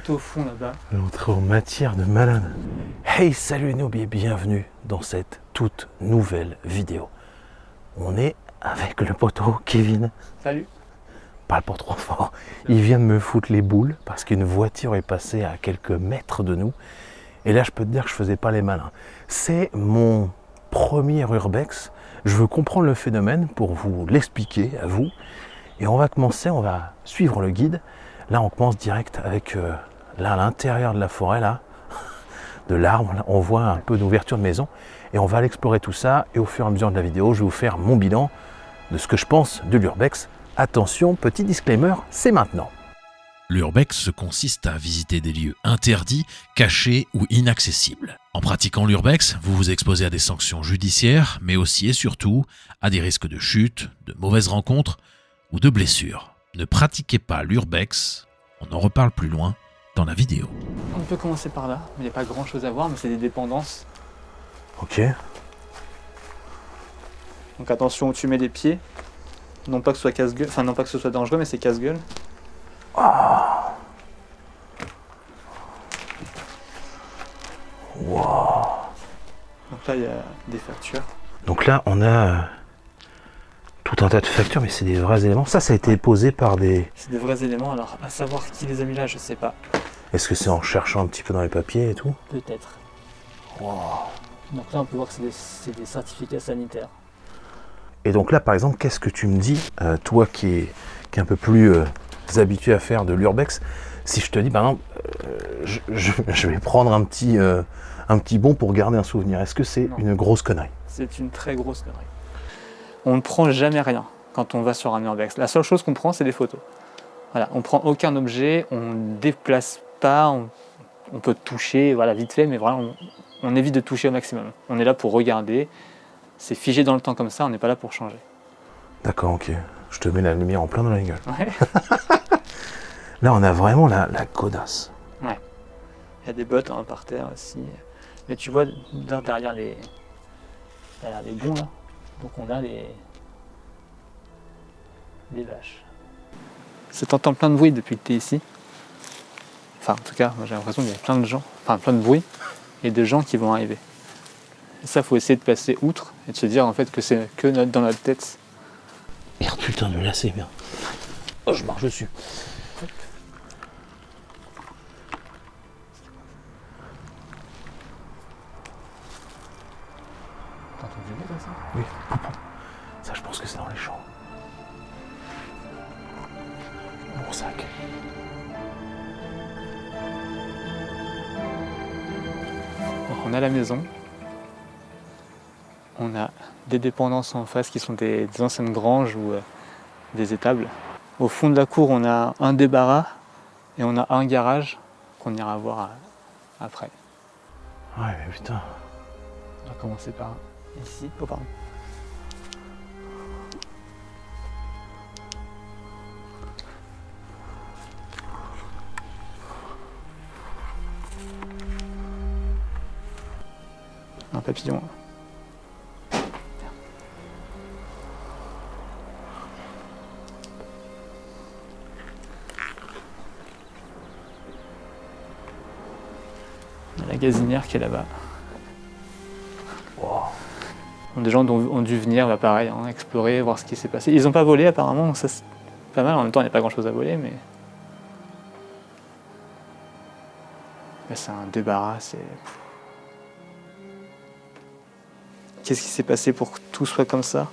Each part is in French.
tout au fond là-bas. L'entrée en matière de malade. Hey, salut noob et bienvenue dans cette toute nouvelle vidéo. On est avec le poteau Kevin. Salut. Parle pas trop fort. Il vient de me foutre les boules parce qu'une voiture est passée à quelques mètres de nous. Et là, je peux te dire que je faisais pas les malins. C'est mon premier urbex. Je veux comprendre le phénomène pour vous l'expliquer à vous. Et on va commencer, on va suivre le guide. Là, on commence direct avec là à l'intérieur de la forêt, là, de l'arbre. On voit un peu d'ouverture de maison. Et on va aller explorer tout ça. Et au fur et à mesure de la vidéo, je vais vous faire mon bilan de ce que je pense de l'urbex. Attention, petit disclaimer, c'est maintenant. L'urbex consiste à visiter des lieux interdits, cachés ou inaccessibles. En pratiquant l'urbex, vous vous exposez à des sanctions judiciaires, mais aussi et surtout à des risques de chute, de mauvaises rencontres ou de blessures. Ne pratiquez pas l'urbex, on en reparle plus loin dans la vidéo. On peut commencer par là. Il n'y a pas grand chose à voir, mais c'est des dépendances. Ok. Donc attention où tu mets les pieds. Non pas que ce soit casse-gueule, enfin non pas que ce soit dangereux, mais c'est casse-gueule. Wow. Donc là il y a des factures. Donc là, on a tout un tas de factures, mais c'est des vrais éléments. Ça a été posé par des... C'est des vrais éléments, alors à savoir qui les a mis là, je sais pas. Est-ce que c'est en cherchant un petit peu dans les papiers et tout? Peut-être. Wow. Donc là on peut voir que c'est des certificats sanitaires. Et donc là, par exemple, qu'est-ce que tu me dis, toi qui est un peu plus habitué à faire de l'urbex, si je te dis, par exemple, je vais prendre un petit bon pour garder un souvenir, est-ce que c'est Non. une grosse connerie? C'est une très grosse connerie. On ne prend jamais rien quand on va sur un urbex. La seule chose qu'on prend, c'est des photos. Voilà, on prend aucun objet, on ne déplace pas, on peut toucher, voilà, vite fait, mais vraiment, on évite de toucher au maximum. On est là pour regarder, c'est figé dans le temps comme ça, on n'est pas là pour changer. D'accord, ok. Je te mets la lumière en plein dans la gueule. Ouais. Là, on a vraiment la godasse. Ouais. Il y a des bottes hein, par terre aussi. Mais tu vois, derrière les gonds là, donc on a les vaches. Ça t'entend plein de bruit depuis que tu es ici. Enfin, en tout cas, moi j'ai l'impression qu'il y a plein de gens, enfin plein de bruit et de gens qui vont arriver. Et ça, faut essayer de passer outre et de se dire en fait que c'est que dans notre tête. Merde, putain, de me lasser, merde. Oh, je marche dessus. T'entends du bruit comme ça ? Oui. Ça, je pense que c'est dans les champs. Mon sac. Donc on a la maison. On a des dépendances en face qui sont des anciennes granges ou des étables. Au fond de la cour, on a un débarras et on a un garage qu'on ira voir après. Ouais, mais putain. On va commencer par ici. Oh, pardon. Un papillon. Il y a la gazinière qui est là-bas. Wow. Des gens ont dû venir, bah pareil, hein, explorer, voir ce qui s'est passé. Ils n'ont pas volé apparemment, donc ça c'est pas mal. En même temps, il n'y a pas grand-chose à voler, mais... Là, c'est un débarras, c'est... Qu'est-ce qui s'est passé pour que tout soit comme ça ?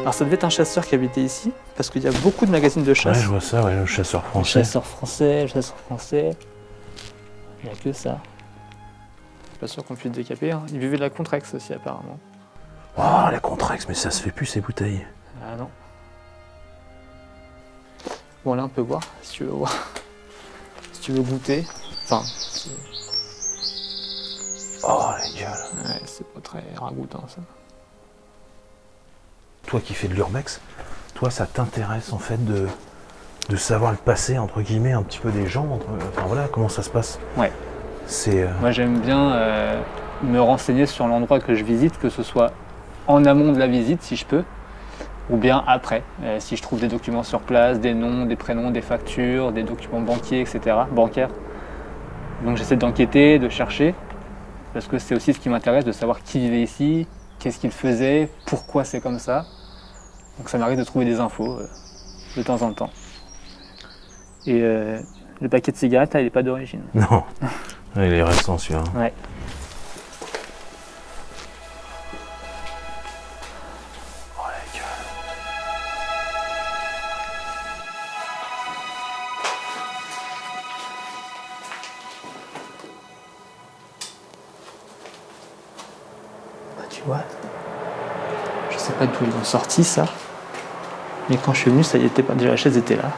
Alors ça devait être un chasseur qui habitait ici, parce qu'il y a beaucoup de magazines de chasse. Ouais, je vois ça, ouais, le chasseur Le français. chasseur français, le chasseur français. Il n'y a que ça. Je suis pas sûr qu'on puisse décaper. Hein. Il buvait de la Contrex aussi apparemment. Oh, la Contrex, mais ça se fait plus ces bouteilles. Ah non. Bon là on peut voir, si tu veux voir. Si tu veux goûter. Enfin, Oh la gueule. Ouais, c'est pas très ragoûtant ça. Toi qui fais de l'urbex, toi ça t'intéresse en fait de savoir le passé entre guillemets un petit peu des gens, enfin voilà, comment ça se passe. Ouais. C'est Moi j'aime bien me renseigner sur l'endroit que je visite, que ce soit en amont de la visite si je peux, ou bien après, si je trouve des documents sur place, des noms, des prénoms, des factures, des documents banquiers, etc., bancaires. Donc j'essaie d'enquêter, de chercher, parce que c'est aussi ce qui m'intéresse, de savoir qui vivait ici, qu'est-ce qu'il faisait, pourquoi c'est comme ça. Donc ça m'arrive de trouver des infos de temps en temps. Et le paquet de cigarettes, là, il n'est pas d'origine. non, il est récent celui-là. Ouais. Oh la gueule. Bah, tu vois, je sais pas d'où ils ont sorti ça, mais quand je suis venu, ça y était pas. Déjà la chaise était là.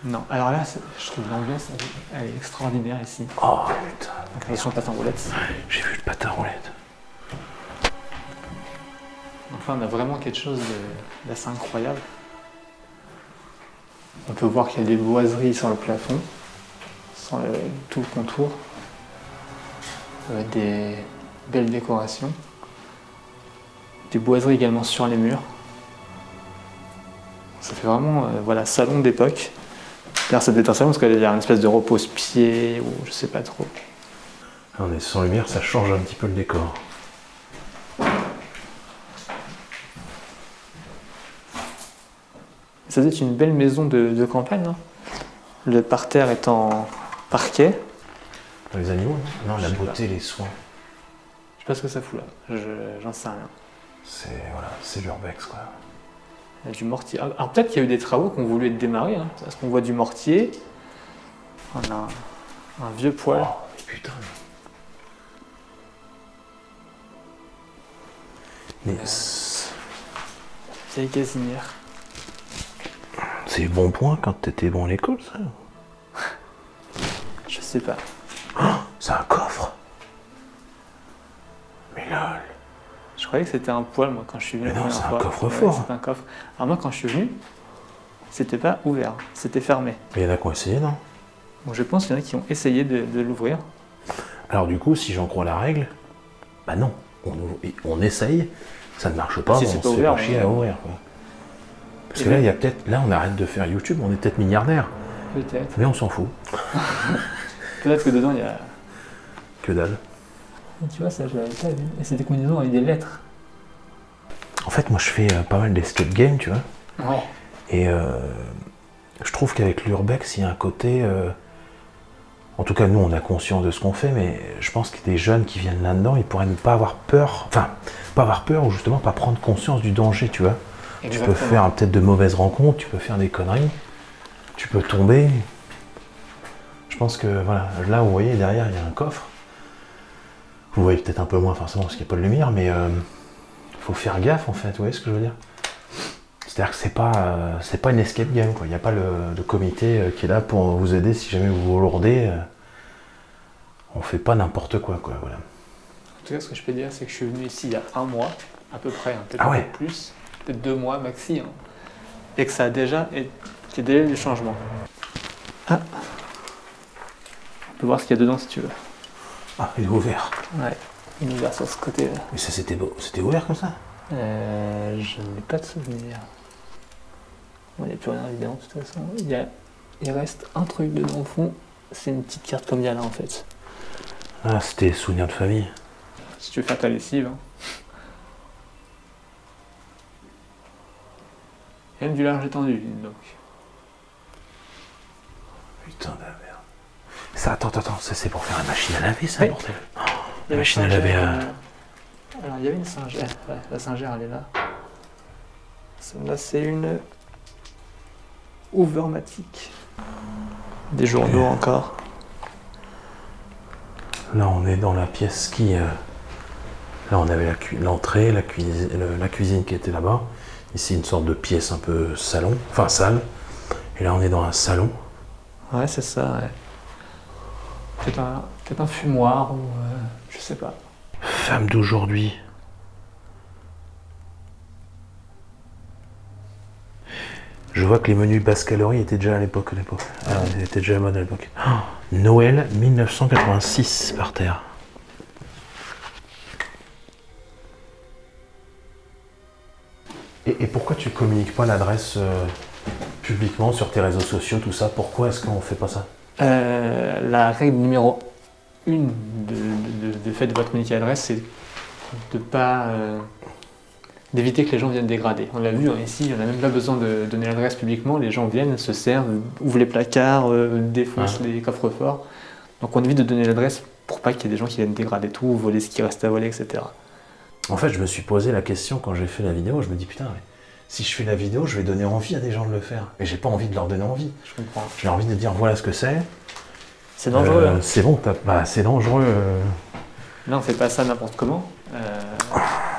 Non, alors là, je trouve l'ambiance, elle est extraordinaire ici. Oh putain. Donc, attention, patte en roulette. J'ai vu le patin roulette. Enfin, on a vraiment quelque chose d'assez incroyable. On peut voir qu'il y a des boiseries sur le plafond, sur tout le contour. Des belles décorations. Des boiseries également sur les murs. Ça fait vraiment voilà, salon d'époque. D'ailleurs, ça doit être un salon parce qu'il y a une espèce de repose-pied ou je sais pas trop. On est sans lumière, ça change un petit peu le décor. Ça doit être une belle maison de campagne. Hein. Le parterre est en parquet. Les animaux, non, la Je sais beauté, les soins. Je sais pas ce que ça fout là. J'en sais rien. C'est voilà, c'est l'urbex quoi. Il y a du mortier. Alors peut-être qu'il y a eu des travaux qui ont voulu être démarrés. Hein, parce qu'on voit du mortier. On a un vieux poêle. Oh, putain. Mais Vieille gazinière. c'est bon point quand t'étais bon à l'école, ça. Je sais pas. C'est un coffre. Mais lol. Je croyais que c'était un poêle, moi, quand je suis venu. Mais non, la c'est première un fois. coffre-fort. Ouais, c'est un coffre. Alors moi, quand je suis venu, c'était pas ouvert, c'était fermé. Mais il y en a qui ont essayé, non? Donc je pense qu'il y en a qui ont essayé de l'ouvrir. Alors du coup, si j'en crois la règle, bah non, on essaye, ça ne marche pas, Si on c'est se pas fait ouvert, pas chier on- à ouvrir. Quoi. Parce Et que là, même- il y a peut-être, là, on arrête de faire YouTube, on est peut-être milliardaire, Peut-être. mais on s'en fout. Peut-être que dedans, il y a... Que dalle. Et tu vois, ça, je l'avais pas vu. Et c'est des combinaisons avec des lettres. En fait, moi, je fais pas mal d'escape game, tu vois, Ouais. et je trouve qu'avec l'urbex, il y a un côté... En tout cas, nous, on a conscience de ce qu'on fait, mais je pense que des jeunes qui viennent là-dedans, ils pourraient ne pas avoir peur, enfin, pas avoir peur ou justement pas prendre conscience du danger, tu vois. Tu peux faire peut-être de mauvaises rencontres, tu peux faire des conneries, tu peux tomber. Je pense que, voilà, là, vous voyez, derrière, il y a un coffre. Vous voyez peut-être un peu moins forcément parce qu'il n'y a pas de lumière, mais il faut faire gaffe, en fait, vous voyez ce que je veux dire? C'est-à-dire que c'est pas une escape game, quoi. Il n'y a pas le comité qui est là pour vous aider si jamais vous vous lourdez. On fait pas n'importe quoi, voilà. En tout cas, ce que je peux dire, c'est que je suis venu ici il y a un mois, à peu près, hein, peut-être Ah un ouais. peu plus, peut-être 2 mois maxi, hein, et que ça a déjà qu'il y a déjà du changement. Ah. On peut voir ce qu'il y a dedans si tu veux. Ah, il est ouvert. Ouais, il est ouvert sur ce côté-là. Mais ça, c'était beau. C'était ouvert comme ça? Je n'ai pas de souvenir. Bon, il n'y a plus rien évidemment de toute façon. Il reste un truc dedans au fond, c'est une petite carte comme il y a là en fait. Ah, c'était souvenir de famille. Si tu veux faire ta lessive. Hein. Il y a même du linge étendu donc. Putain de merde. Ça, attends, ça c'est pour faire la machine à laver, ça, Oui. bordel. Il y avait machine à laver, Alors il y avait une singère, ouais, la singère elle est là. Celle-là c'est une Overmatic. Des journaux encore. Là, on est dans la pièce qui... Là, on avait l'entrée, la cuisine qui était là-bas. Ici, une sorte de pièce un peu salon, enfin salle. Et là, on est dans un salon. Ouais, c'est ça, ouais. Peut-être un fumoir ou je sais pas. Femme d'aujourd'hui. Je vois que les menus basse calorie étaient déjà à l'époque. Ils étaient déjà à mode à l'époque. Oh, Noël 1986 par terre. Et pourquoi tu communiques pas l'adresse publiquement sur tes réseaux sociaux, tout ça? Pourquoi est-ce qu'on fait pas ça? La règle numéro 1 de fait de votre communiquer l'adresse, c'est de pas d'éviter que les gens viennent dégrader. On l'a vu hein, ici, on n'a même pas besoin de donner l'adresse publiquement, les gens viennent, se servent, ouvrent les placards, défoncent les coffres-forts. Donc on évite de donner l'adresse pour pas qu'il y ait des gens qui viennent dégrader tout, voler ce qui reste à voler, etc. En fait, je me suis posé la question quand j'ai fait la vidéo, je me dis putain, mais si je fais la vidéo, je vais donner envie à des gens de le faire. Mais j'ai pas envie de leur donner envie. Je comprends. J'ai envie de dire voilà ce que c'est. C'est dangereux. Hein. C'est bon, c'est dangereux. Là, on fait pas ça n'importe comment.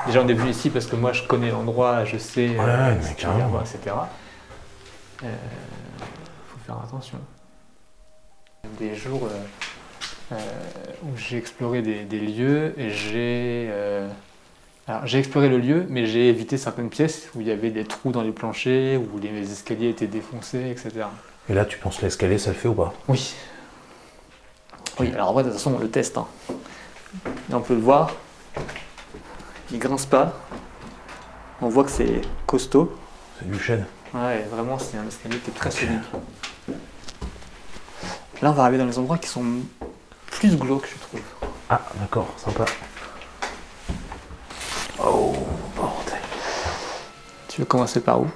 Déjà, on est venu ici parce que moi, je connais l'endroit, je sais mais carrément. etc. Faut faire attention. Des jours où j'ai exploré des lieux et j'ai exploré le lieu, mais j'ai évité certaines pièces où il y avait des trous dans les planchers, où les escaliers étaient défoncés, etc. Et là, tu penses l'escalier, ça le fait ou pas? Oui. Oui, alors en vrai, de toute façon, on le teste. Hein. Là, on peut le voir. Il grince pas. On voit que c'est costaud. C'est du chêne. Ouais, vraiment, c'est un escalier qui est très solide. Là, on va arriver dans les endroits qui sont plus glauques, je trouve. Ah, d'accord, sympa. Oh, bordel. Tu veux commencer par où?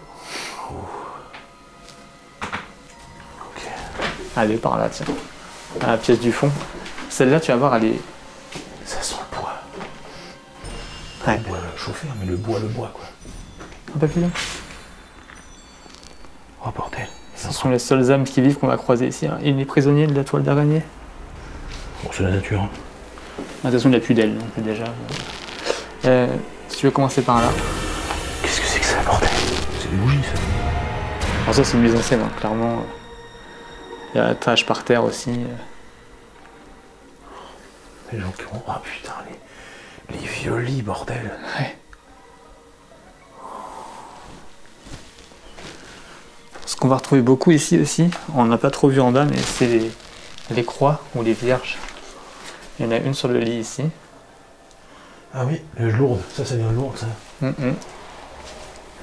Ok. Allez, par là, tiens. À la pièce du fond. Celle-là, tu vas voir, elle est... Ça sent le bois. Ouais. Le bois chauffé, mais le bois, quoi. Un peu plus là. Oh, bordel. Ce sont les seules âmes qui vivent qu'on va croiser ici. Hein. Et les prisonniers de la toile d'araignée. Bon, c'est la nature. Hein. De toute façon, il n'y a plus d'ailes, donc déjà... si tu veux commencer par là. Qu'est-ce que c'est que ça, bordel? C'est des bougies, ça. Alors ça, c'est une mise en scène, hein, clairement. Il y a la tâche par terre aussi. Les gens qui ont... Oh putain, les vieux lits, bordel. Ouais. Ce qu'on va retrouver beaucoup ici aussi, on n'a pas trop vu en bas, mais c'est les croix ou les vierges. Il y en a une sur le lit ici. Ah oui, les lourdes. Ça vient de lourd, ça.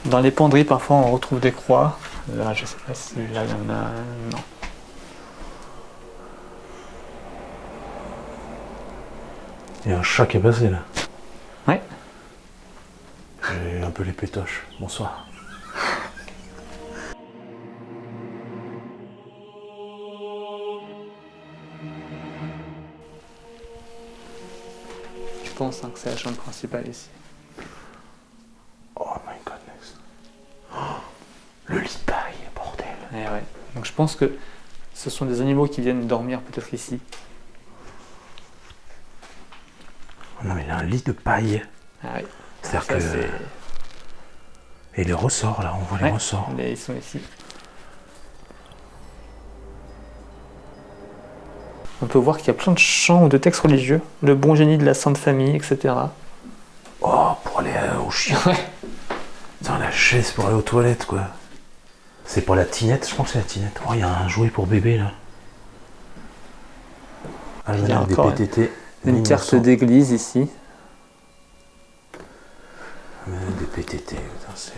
Dans les penderies, parfois, on retrouve des croix. Là, je sais pas si là, il y en a... Non. Il y a un chat qui est passé, là. Ouais. J'ai un peu les pétoches. Bonsoir. Je pense hein, que c'est la chambre principale ici. Oh my goodness. Oh, le lit de paille, bordel. Ouais. Donc je pense que ce sont des animaux qui viennent dormir peut-être ici. Non mais il y a un lit de paille. Ah oui. C'est-à-dire Ça, que... c'est... Et les ressorts, là, on voit les ressorts. Ils sont ici. On peut voir qu'il y a plein de chants ou de textes religieux. Le bon génie de la Sainte Famille, etc. Oh, pour aller au chien. Putain, la chaise pour aller aux toilettes, quoi. C'est pas la tinette, je pense que c'est la tinette. Oh, il y a un jouet pour bébé, là. Ah, Il y a des encore PTT. une carte d'église ici. Des PTT, putain, c'est...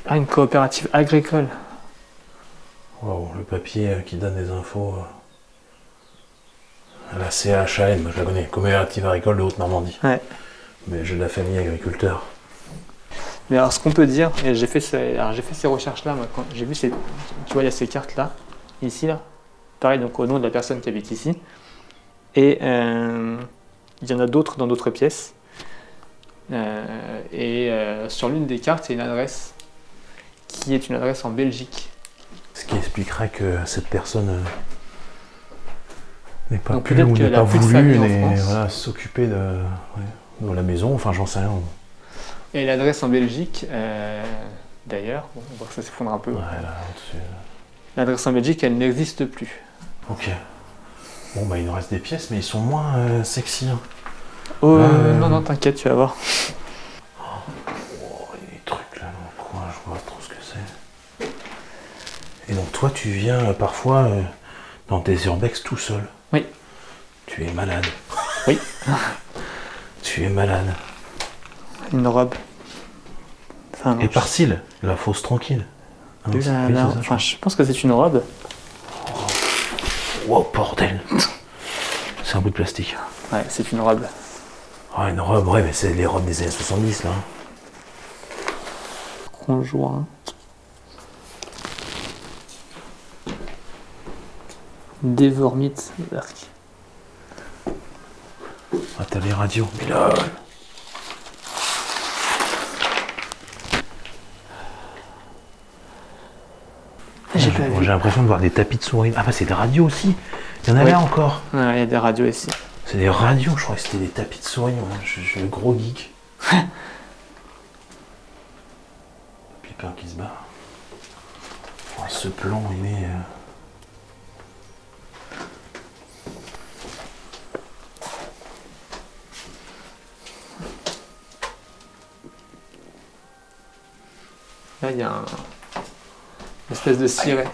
Ah, une coopérative agricole. Wow, le papier qui donne des infos. La CHAN, moi je la connais, Coopérative agricole de Haute-Normandie. Ouais. Mais j'ai de la famille agriculteur. Mais alors, ce qu'on peut dire, et j'ai fait ces recherches-là, moi, quand j'ai vu ces... Tu vois, il y a ces cartes-là, ici, là. Pareil, donc au nom de la personne qui habite ici. Et il y en a d'autres dans d'autres pièces. Sur l'une des cartes, il y a une adresse qui est une adresse en Belgique. Ce qui expliquerait que cette personne n'est pas donc pu ou n'est pas voulu voilà, s'occuper de la maison, enfin j'en sais rien. Et l'adresse en Belgique, d'ailleurs, on voit que ça s'effondre un peu. Ouais, là, au-dessus. L'adresse en Belgique, elle n'existe plus. Ok. Bon, bah, il nous reste des pièces, mais ils sont moins sexy. Hein. Oh, non, t'inquiète, tu vas voir. Oh, il y a des trucs là dans le coin, je vois pas trop ce que c'est. Et donc, toi, tu viens parfois dans tes urbex tout seul. Oui. Tu es malade. Oui. Tu es malade. Une robe. Enfin, non, Et par-cil, la fosse tranquille. Ah non, c'est- oui, c'est ça, enfin, je pense que c'est une robe. Wow, bordel. C'est un bout de plastique. Ouais, c'est une robe. Ah, une robe, ouais, mais c'est les robes des années 70 là. Conjoint. Devormitswerk. Ah, t'as les radios. Mais là. J'ai pas J'ai vu. l'impression de voir des tapis de souris. Ah, bah, c'est des radios aussi. Il y en a Oui. là encore. Ouais, il y a des radios ici. C'est des radios, je crois que c'était des tapis de souris. Moi. Je suis le gros geek. Pépin qui se barre. Oh, ce plan, il est. Là, il y a une espèce de ciré.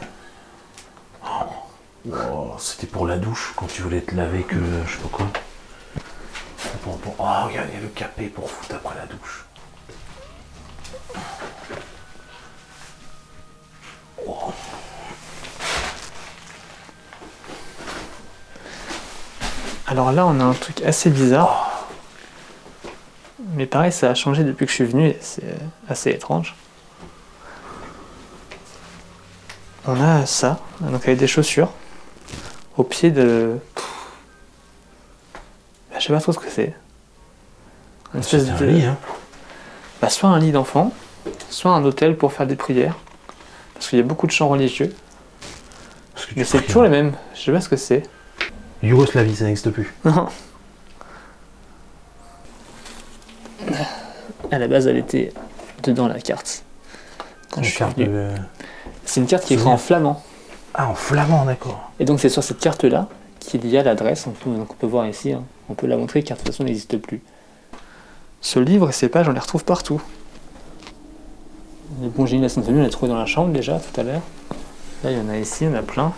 Oh, c'était pour la douche quand tu voulais te laver que je sais pas quoi. Oh, regarde, il y a le capet pour foutre après la douche. Oh. Alors là, on a un truc assez bizarre. Mais pareil, ça a changé depuis que je suis venu et c'est assez étrange. On a ça, donc avec des chaussures, au pied de... Je sais pas trop ce que c'est. Une espèce C'est un de... lit, hein. Bah, soit un lit d'enfant, soit un hôtel pour faire des prières. Parce qu'il y a beaucoup de chants religieux. Parce que Mais tu c'est pries, toujours hein. les mêmes, je sais pas ce que c'est. Yougoslavie, ça n'existe plus. Non. À la base, elle était dedans la carte. Quand je suis Carte venu. de- C'est une carte qui est écrite en flamand. Ah, en flamand, d'accord. Et donc c'est sur cette carte-là qu'il y a l'adresse. Donc on peut voir ici, hein. On peut la montrer car de toute façon elle n'existe plus. Ce livre et ces pages, on les retrouve partout. Les bons génies de la Sainte Famille, on les a trouvés dans la chambre déjà tout à l'heure. Là il y en a ici, il y en a plein.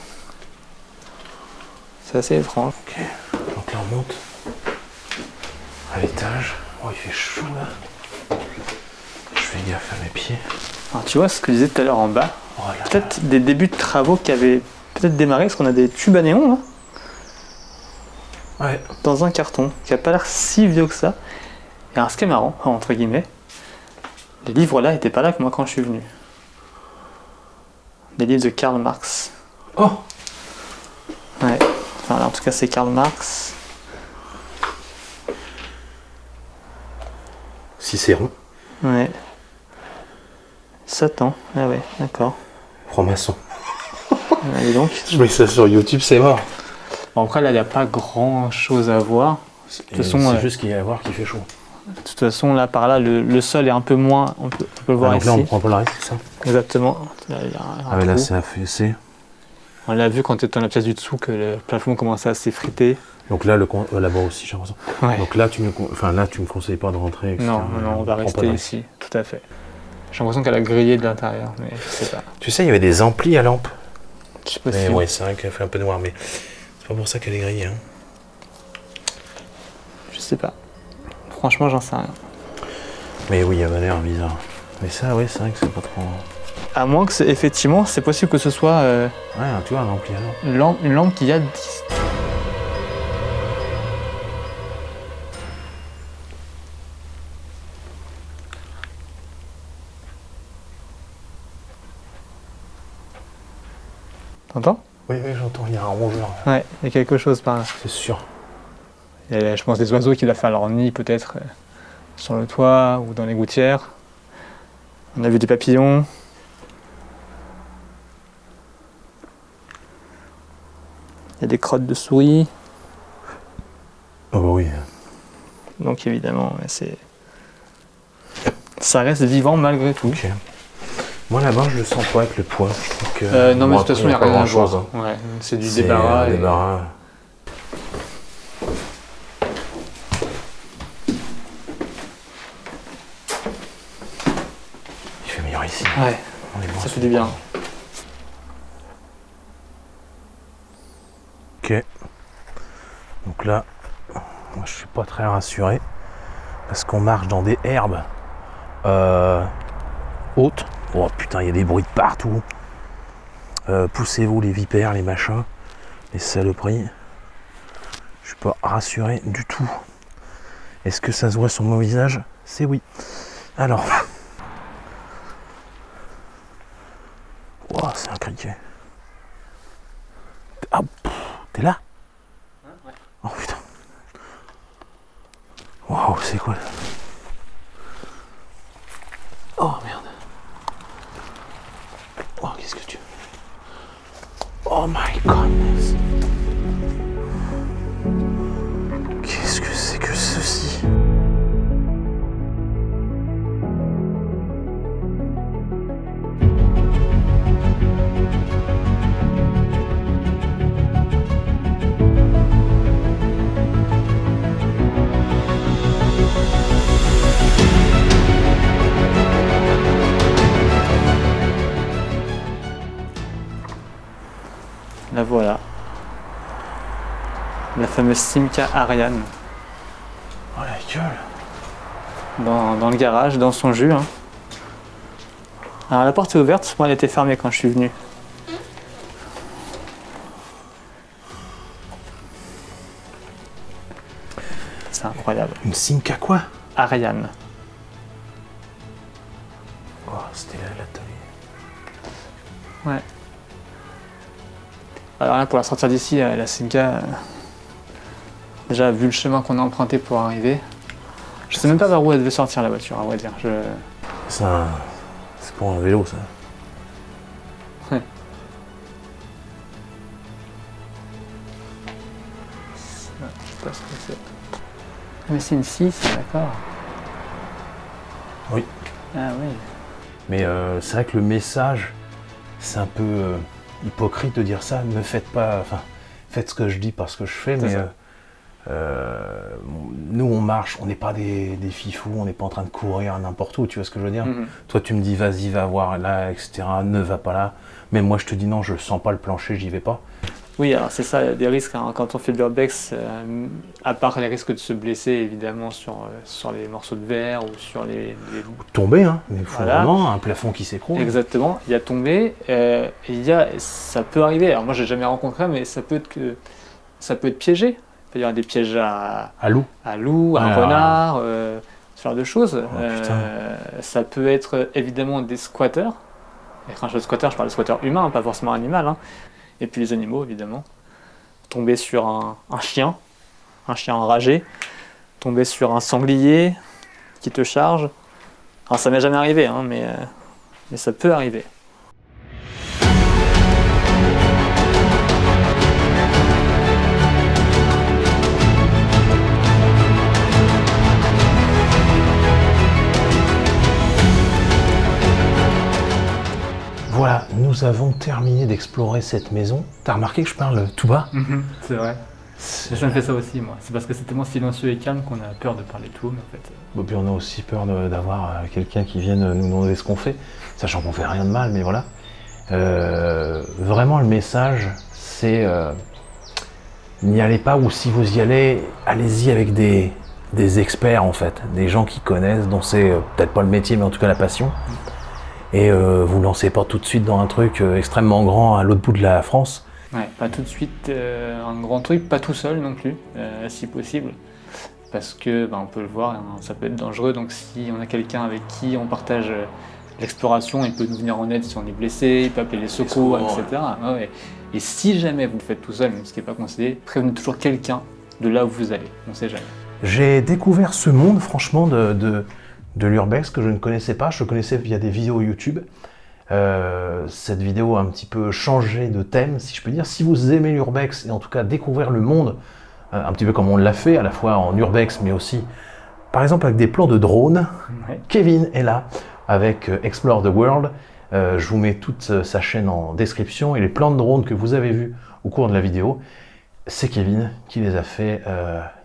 C'est assez étrange. Ok, donc là on monte à l'étage. Oh, il fait chaud là. Je fais gaffe à mes pieds. Alors tu vois ce que je disais tout à l'heure en bas, Oh là là. peut-être des débuts de travaux qui avaient peut-être démarré parce qu'on a des tubes à néon là, Ouais. dans un carton, qui a pas l'air si vieux que ça. Et alors ce qui est marrant, entre guillemets, les livres là étaient pas là que moi quand je suis venu. Des livres de Karl Marx. Oh, Ouais. Enfin là, en tout cas c'est Karl Marx. Cicéron, Ouais. Satan. Ah ouais, d'accord. franc-maçon. Et donc. Je mets ça sur YouTube, c'est mort. Bon, après là il n'y a pas grand chose à voir. De toute façon, C'est juste qu'il y a à voir qu'il fait chaud. de toute façon, là par là le sol est un peu moins. On peut le voir Ah, donc ici. là on prend Polaris, c'est ça? Exactement. Là, il y a un Ah, mais là trou. c'est affaissé. On l'a vu quand tu étais dans la pièce du dessous que le plafond commençait à s'effriter. Donc là, là-bas aussi, j'ai l'impression. Ouais. Donc là, tu me conseilles pas de rentrer, etc. Non, on va prend rester Polaris. ici, tout à fait. J'ai l'impression qu'elle a grillé de l'intérieur, mais je sais pas. Tu sais, il y avait des amplis à lampe. C'est Mais possible. ouais, c'est vrai qu'elle fait un peu noir, mais c'est pas pour ça qu'elle est grillée. Hein. Je sais pas. Franchement, j'en sais rien. Mais oui, elle a l'air bizarre. Mais ça, oui, c'est vrai que c'est pas trop. À moins que effectivement, c'est possible que ce soit Ouais, tu vois, un ampli à lampe. une lampe qui a 10. T'entends? Oui, j'entends, il y a un rongeur. Ouais, il y a quelque chose par là. C'est sûr. Il y a, je pense, des oiseaux qui doivent faire leur nid peut-être sur le toit ou dans les gouttières. On a vu des papillons. Il y a des crottes de souris. Oh bah oui. Donc évidemment, ouais, ça reste vivant malgré tout. Ok. Moi là-bas, je le sens pas avec le poids. Je trouve que, Non, mais de bon, toute façon, il n'y a après, rien à grand-chose, voir. hein. Ouais, c'est du C'est, débarras. et- débarras. Il fait meilleur ici. Ouais, On est bon. ça fait du bien. Ok. Donc là, moi je suis pas très rassuré parce qu'on marche dans des herbes hautes. Oh putain, il y a des bruits de partout. Poussez-vous les vipères, les machins, les saloperies. Je suis pas rassuré du tout. Est-ce que ça se voit sur mon visage? C'est oui. Alors. Wow, c'est un criquet. Ah, t'es là? Oh putain. Waouh, c'est quoi ça? Oh merde. Oh, qu'est-ce que tu... Oh my goodness. Qu'est-ce que c'est que ceci? La voilà. La fameuse Simca Ariane. Oh la gueule. Dans le garage, dans son jus. Hein. Alors la porte est ouverte, moi elle était fermée quand je suis venu. C'est incroyable. Une Simca quoi? Ariane. Oh, c'était l'atelier. Ouais. Alors là pour la sortir d'ici, la Simca, déjà vu le chemin qu'on a emprunté pour arriver, je sais même pas vers où elle devait sortir la voiture, à vrai dire. C'est pour un vélo ça. Ouais. Je sais pas ce que c'est. Ah, mais c'est une 6, d'accord. Oui. Ah oui. Mais c'est vrai que le message, c'est un peu hypocrite de dire ça. Ne faites pas, enfin, faites ce que je dis parce que je fais, C'est mais ça. nous on marche, on n'est pas des fifous, on n'est pas en train de courir n'importe où, tu vois ce que je veux dire? Mhm. Toi tu me dis vas-y, va voir là, etc. Ne va pas là. Mais moi je te dis non, je sens pas le plancher, j'y vais pas. Oui, alors c'est ça, il y a des risques hein, quand on fait de l'urbex, à part les risques de se blesser évidemment sur les morceaux de verre ou sur les... Tomber, hein. Mais il faut Voilà. vraiment un plafond qui s'écroule. Exactement, il y a tombé, ça peut arriver, alors moi j'ai jamais rencontré, mais ça peut être piégé. Il peut y avoir des pièges À loup. à loup, à Ah. renard, ce genre de choses. putain. Ça peut être évidemment des squatteurs. Et quand je dis squatter, je parle de squatter humain, pas forcément animal. Hein. Et puis les animaux, évidemment. Tomber sur un chien enragé. Tomber sur un sanglier qui te charge. Alors ça m'est jamais arrivé, hein, mais ça peut arriver. Voilà, nous avons terminé d'explorer cette maison. T'as remarqué que je parle tout bas? C'est vrai. Ça me fait ça aussi, moi. C'est parce que c'est tellement silencieux et calme qu'on a peur de parler tout, mais en fait... Bon, puis on a aussi peur d'avoir quelqu'un qui vienne nous demander ce qu'on fait, sachant qu'on fait rien de mal, mais voilà. Vraiment, le message, c'est n'y allez pas, ou si vous y allez, allez-y avec des experts en fait, des gens qui connaissent, dont c'est peut-être pas le métier, mais en tout cas la passion. Et vous lancez pas tout de suite dans un truc extrêmement grand à l'autre bout de la France. Ouais, pas tout de suite un grand truc, pas tout seul non plus, si possible. Parce que, on peut le voir, hein, ça peut être dangereux, donc si on a quelqu'un avec qui on partage l'exploration, il peut nous venir en aide si on est blessé, il peut appeler les secours, etc. Ouais. Et si jamais vous le faites tout seul, même ce qui n'est pas conseillé, prévenez toujours quelqu'un de là où vous allez, on ne sait jamais. J'ai découvert ce monde, franchement, de l'urbex que je ne connaissais pas. Je connaissais via des vidéos YouTube. Cette vidéo a un petit peu changé de thème, si je peux dire. Si vous aimez l'urbex et en tout cas découvrir le monde, un petit peu comme on l'a fait, à la fois en urbex, mais aussi par exemple avec des plans de drone. Ouais. Kevin est là avec Explore the World. Je vous mets toute sa chaîne en description et les plans de drone que vous avez vus au cours de la vidéo, c'est Kevin qui les a fait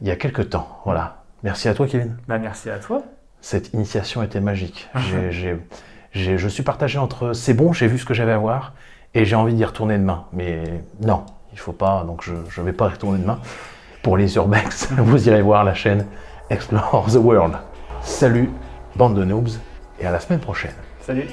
il y a quelques temps. Voilà. Merci à toi, Kevin. Bah, merci à toi. Cette initiation était magique. Je suis partagé entre c'est bon, j'ai vu ce que j'avais à voir et j'ai envie d'y retourner demain. Mais non, il faut pas, donc je ne vais pas y retourner demain. Pour les urbex, vous irez voir la chaîne Explore the World. Salut, bande de noobs, et à la semaine prochaine. Salut.